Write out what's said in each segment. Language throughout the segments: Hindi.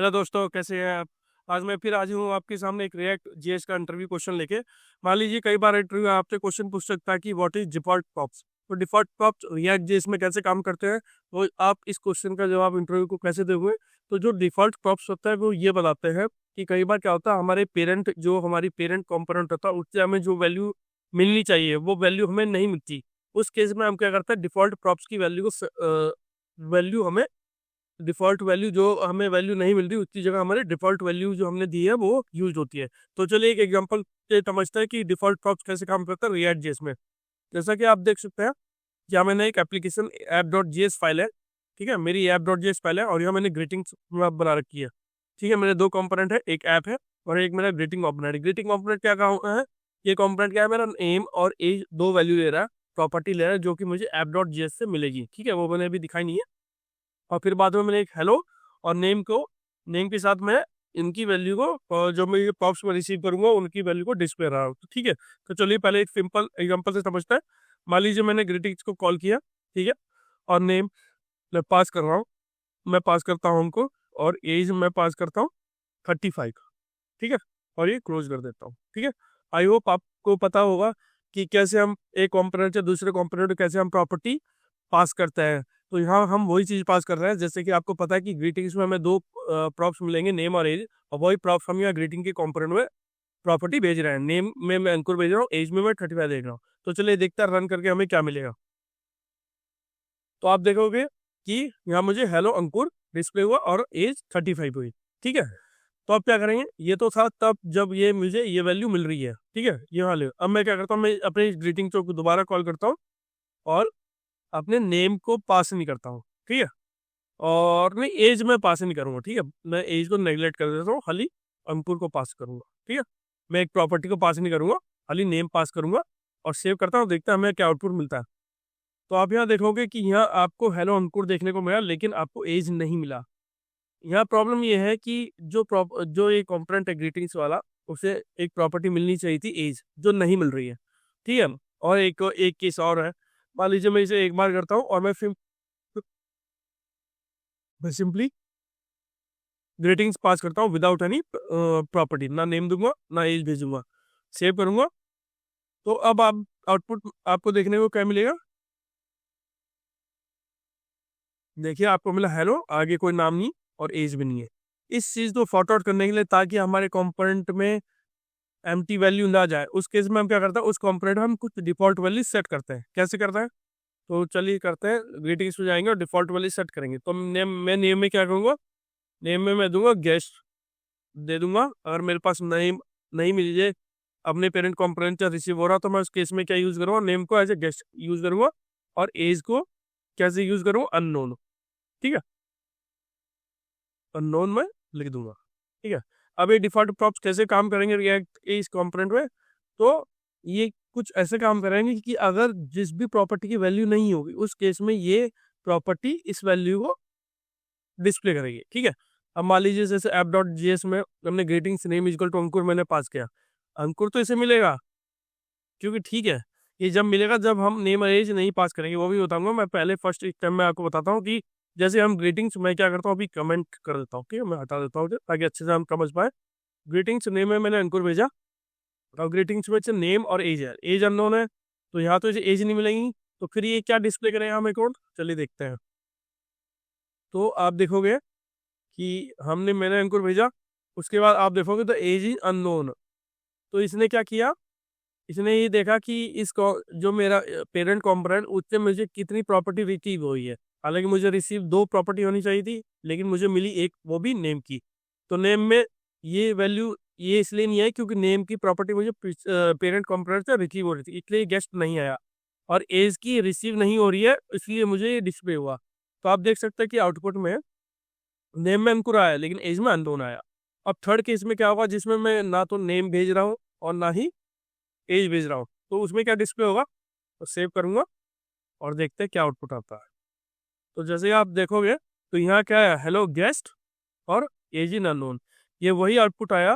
हेलो दोस्तों, कैसे हैं आप। आज मैं फिर आज हूँ आपके सामने एक रिएक्ट जेएस का इंटरव्यू क्वेश्चन लेके। मान लीजिए कई बार इंटरव्यू आपसे क्वेश्चन पूछ सकता है कि व्हाट इज डिफॉल्ट प्रॉप्स। तो डिफॉल्ट प्रॉप्स रिएक्ट जेएस में कैसे काम करते हैं, तो आप इस क्वेश्चन का जवाब इंटरव्यू को कैसे दोगे। तो जो डिफॉल्ट प्रॉप्स होता है वो ये बताते हैं कि कई बार क्या होता है, हमारे पेरेंट जो हमारी पेरेंट कंपोनेंट होता है उससे हमें जो वैल्यू मिलनी चाहिए वो वैल्यू हमें नहीं मिलती। उस केस में हम क्या करते हैं, डिफॉल्ट प्रॉप्स की वैल्यू को वैल्यू हमें डिफ़ॉल्ट वैल्यू जो हमें वैल्यू नहीं मिल रही उसकी जगह हमारे डिफ़ॉल्ट वैल्यू जो हमने दी है वो यूज़ होती है। तो चलिए एक एग्जांपल से समझते हैं कि डिफ़ॉल्ट प्रॉप्स कैसे काम करता है रिएक्ट जेएस में। जैसा कि आप देख सकते हैं, यहाँ मैंने एक एप्लीकेशन app.js फाइल है, ठीक है? मेरी app.js फाइल है और यहाँ मैंने ग्रीटिंग्स बना रखी है, ठीक है? मेरे 2 कंपोनेंट है, एक ऐप है और एक मेरा ग्रीटिंग कंपोनेंट है। ग्रीटिंग कंपोनेंट क्या काम है, ये कंपोनेंट क्या है, मेरा नेम और एज 2 वैल्यू ले रहा है, प्रॉपर्टी ले रहा है जो कि मुझे app.js से मिलेगी, ठीक है? वो मैंने अभी दिखाई नहीं है। और फिर बाद में मैंने एक हेलो और नेम के साथ मैं इनकी वैल्यू को जो मैं ये प्रॉप्स में रिसीव करूंगा उनकी वैल्यू को डिस्प्ले रहा हूँ, तो ठीक है। तो चलिए पहले एक सिंपल एग्जांपल से समझते हैं। मान लीजिए मैंने ग्रीटिंग्स को कॉल किया, ठीक है, और नेम मैं पास कर रहा हूँ, मैं पास करता हूँ उनको, और एज मैं पास करता हूँ 35, ठीक है, और ये क्लोज कर देता हूँ, ठीक है। आई होप आपको पता होगा कि कैसे हम एक कॉम्पोनेंट से दूसरे कॉम्पोनेंट में कैसे हम प्रॉपर्टी पास करते हैं। तो यहाँ हम वही चीज़ पास कर रहे हैं, जैसे कि आपको पता है कि ग्रीटिंग्स में हमें 2 प्रॉप्स मिलेंगे, नेम और एज, और वही प्रॉप्स हम यहाँ ग्रीटिंग के कॉम्पोनेंट में प्रॉपर्टी भेज रहे हैं। नेम में मैं अंकुर भेज रहा हूँ, एज में मैं 35 भेज रहा हूँ। तो चलिए देखते हैं रन करके हमें क्या मिलेगा। तो आप देखोगे कि यहाँ मुझे हेलो अंकुर डिस्प्ले हुआ और एज 35 हुई, ठीक है। तो अब क्या करेंगे, ये तो था तब जब ये मुझे ये वैल्यू मिल रही है, ठीक है, ये वाले। अब मैं क्या करता हूँ, मैं अपने ग्रीटिंग को दोबारा कॉल करता हूँ और अपने नेम को पास नहीं करता हूँ, ठीक है, और मैं एज में पास नहीं करूंगा, ठीक है। मैं एज को नेगलेक्ट कर देता हूँ, खाली अंकुर को पास करूंगा, ठीक है। मैं एक प्रॉपर्टी को पास नहीं करूंगा, खाली नेम पास करूंगा और सेव करता हूँ। देखते हैं हमें क्या आउटपुट मिलता है। तो आप यहाँ देखोगे कि यहाँ आपको हेलो अंकुर देखने को मिला, लेकिन आपको एज नहीं मिला। यहाँ प्रॉब्लम ये है कि जो ये कंपोनेंट है ग्रीटिंग्स वाला, उसे एक प्रॉपर्टी मिलनी चाहिए थी एज, जो नहीं मिल रही है, ठीक है। और एक एक केस और है। मान लीजिए मैं इसे एक बार करता हूँ और मैं सिंपली ग्रीटिंग्स पास करता हूँ विदाउट एनी प्रॉपर्टी, ना नेम दूंगा ना एज भेजूंगा, सेव करूंगा। तो अब आप आउटपुट आपको देखने को क्या मिलेगा, देखिए आपको मिला हेलो, आगे कोई नाम नहीं और एज भी नहीं है। इस चीज को सॉर्ट आउट करने के लिए, ताकि हमारे कंपोनेंट में एम्प्टी वैल्यू ना जाए, उस केस में हम क्या करते हैं, उस कंपोनेंट में हम कुछ डिफॉल्ट वैल्यू सेट करते हैं। कैसे करते हैं, तो चलिए करते हैं, ग्रीटिंग्स में जाएंगे और डिफॉल्ट वैल्यू सेट करेंगे। तो नेम में क्या करूंगा, नेम में मैं दूंगा गेस्ट दे दूंगा। अगर मेरे पास नेम नहीं मिल जाए, अपने पेरेंट कंपोनेंट से रिसीव हो रहा, तो मैं उस केस में क्या यूज करूंगा, नेम को एज ए गेस्ट यूज करूंगा और एज को कैसे यूज करूंगा, अननोन, ठीक है, अननोन में लिख दूंगा, ठीक है। अब ये डिफॉल्ट प्रॉप्स कैसे काम करेंगे रिएक्ट के इस कंपोनेंट में, तो ये कुछ ऐसे काम करेंगे कि अगर जिस भी प्रॉपर्टी की वैल्यू नहीं होगी, उस केस में ये प्रॉपर्टी इस वैल्यू को डिस्प्ले करेगी, ठीक है। अब मान लीजिए जैसे app.js में हमने ग्रीटिंग्स नेम इक्वल टू अंकुर मैंने पास किया, अंकुर तो इसे मिलेगा, क्योंकि ठीक है, ये जब मिलेगा जब हम नेम और एज नहीं पास करेंगे, वो भी बताऊंगा मैं। पहले फर्स्ट स्टेप में आपको बताता हूँ कि जैसे हम ग्रीटिंग्स, मैं क्या करता हूँ अभी कमेंट कर देता हूँ, ठीक है, मैं हटा देता हूँ ताकि अच्छे से हम समझ पाए। ग्रीटिंग्स नेम में मैंने अंकुर भेजा और ग्रीटिंग्स में नेम और एज है, एज अननोन है, तो यहाँ तो एज नहीं मिलेगी। तो फिर ये क्या डिस्प्ले करेगा हमें कोड, चलिए देखते हैं। तो आप देखोगे कि मैंने अंकुर भेजा, उसके बाद आप देखोगे तो एज इज अननोन। तो इसने क्या किया, इसने ये देखा कि जो मेरा पेरेंट कंपोनेंट, उससे मुझे कितनी प्रॉपर्टी रिसीव हुई है। हालांकि मुझे रिसीव 2 प्रॉपर्टी होनी चाहिए थी, लेकिन मुझे मिली एक, वो भी नेम की। तो नेम में ये वैल्यू ये इसलिए नहीं है क्योंकि नेम की प्रॉपर्टी मुझे पेरेंट कंपोनेंट से रिसीव हो रही थी, इसलिए गेस्ट नहीं आया। और एज की रिसीव नहीं हो रही है, इसलिए मुझे ये डिस्प्ले हुआ। तो आप देख सकते हैं कि आउटपुट में नेम में अंकुर आया, लेकिन एज में अननोन आया। अब थर्ड केस में क्या होगा, जिसमें मैं ना तो नेम भेज रहा हूँ और ना ही एज भेज रहा हूँ, तो उसमें क्या डिस्प्ले होगा, तो सेव करूंगा और देखते हैं क्या आउटपुट आता है। तो जैसे आप देखोगे तो यहाँ क्या है, हेलो गेस्ट और एज इन अननोन, ये वही आउटपुट आया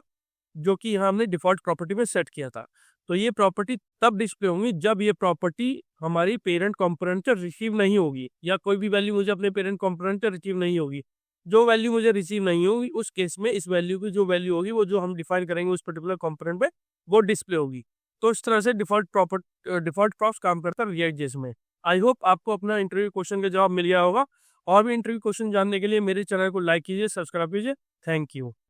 जो कि यहाँ हमने डिफॉल्ट प्रॉपर्टी में सेट किया था। तो ये प्रॉपर्टी तब डिस्प्ले होंगी जब ये प्रॉपर्टी हमारी पेरेंट कंपोनेंट से रिसीव नहीं होगी, या कोई भी वैल्यू मुझे अपने पेरेंट कंपोनेंट से रिसीव नहीं होगी। जो वैल्यू मुझे रिसीव नहीं होगी उस केस में इस वैल्यू की जो वैल्यू होगी वो जो हम डिफाइन करेंगे उस पर्टिकुलर कंपोनेंट पे वो डिस्प्ले होगी। तो इस तरह से डिफॉल्ट प्रॉप्स काम करता है रिएक्ट जेएस में। आई होप आपको अपना इंटरव्यू क्वेश्चन का जवाब मिल गया होगा। और भी इंटरव्यू क्वेश्चन जानने के लिए मेरे चैनल को लाइक कीजिए, सब्सक्राइब कीजिए। Thank you.